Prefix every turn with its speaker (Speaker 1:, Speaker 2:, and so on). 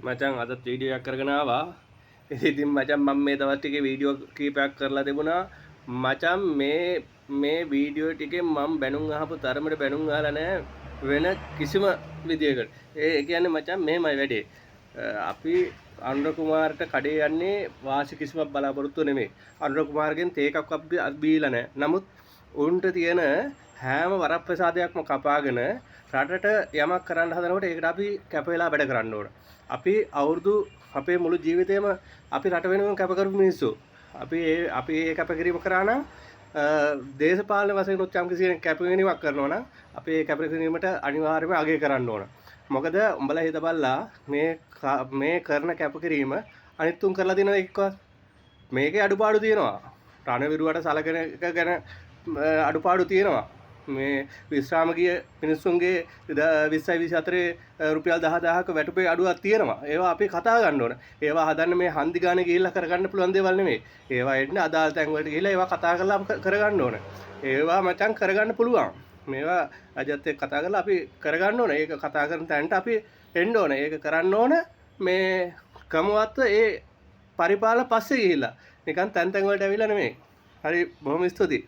Speaker 1: මචං අදත් වීඩියෝ එකක් කරගෙන ආවා. ඉතින් මචං මම මේ දවස් ටිකේ වීඩියෝ කීපයක් කරලා තිබුණා. මචං මේ වීඩියෝ ටිකේ මම බැනුම් අහපු තරමට බැනුම් අහලා නැහැ වෙන කිසිම විදියකට. ඒ කියන්නේ මචං මෙහෙමයි වැඩේ. අපි අනුර කුමාරට කඩේ යන්නේ වාසි කිසිමක් බලාපොරොත්තු නෙමෙයි. අනුර කුමාරගෙන් තේ එකක් අපි බීලා නැහැ. නමුත් උන්ට තියෙන හැම වරප්‍රසාදයක්ම කපාගෙන රටට යමක් කරන්න හදනකොට ඒකට අපි කැප වෙලා වැඩ කරන්න ඕන. අපි අවුරුදු අපේ මුළු ජීවිතේම අපි රට වෙනුවෙන් කැප කරපු මිනිස්සු. අපි ඒ කැපකිරීම කරා නම් දේශපාලන වශයෙන් උත් යම් කිසි කැපකිරීමක් කරනවා නම් අපි ඒ කැපකිරීමට අනිවාර්යයෙන්ම අගය කරන්න ඕන. මොකද උඹලා හිතපල්ලා මේ කරන කැපකිරීම අනිත් උන් කරලා දිනන එක්කවත් මේකේ අඩුපාඩු තියෙනවා. රණවිරුවට සලකන එක ගැන අඩුපාඩු තියෙනවා. මේ විශ්‍රාම ගිය මිනිස්සුන්ගේ 2024 රුපියල් 10000ක වැටුපේ අඩුවක් තියෙනවා. ඒවා අපි කතා ගන්න ඕන. ඒවා හදන්න මේ හන්දි ගානේ ගිහිල්ලා කරගන්න පුළුවන් දේවල් නෙමෙයි. ඒවා එන්නේ අදාළ තැන් වලට ගිහිල්ලා ඒවා කතා කරලා කරගන්න ඕන. ඒවා මචං කරගන්න පුළුවන්. මේවා අජත් එක්ක කතා කරලා අපි කරගන්න ඕන. ඒක කතා කරන තැනට අපි එන්න ඕන. ඒක කරන්න ඕන මේ ක්‍රමවත්ව ඒ පරිපාලන පස්සේ ගිහිල්ලා. නිකන් තැන් තැන් වලට ඇවිල්ලා නෙමෙයි. හරි බොහොම ස්තුතියි.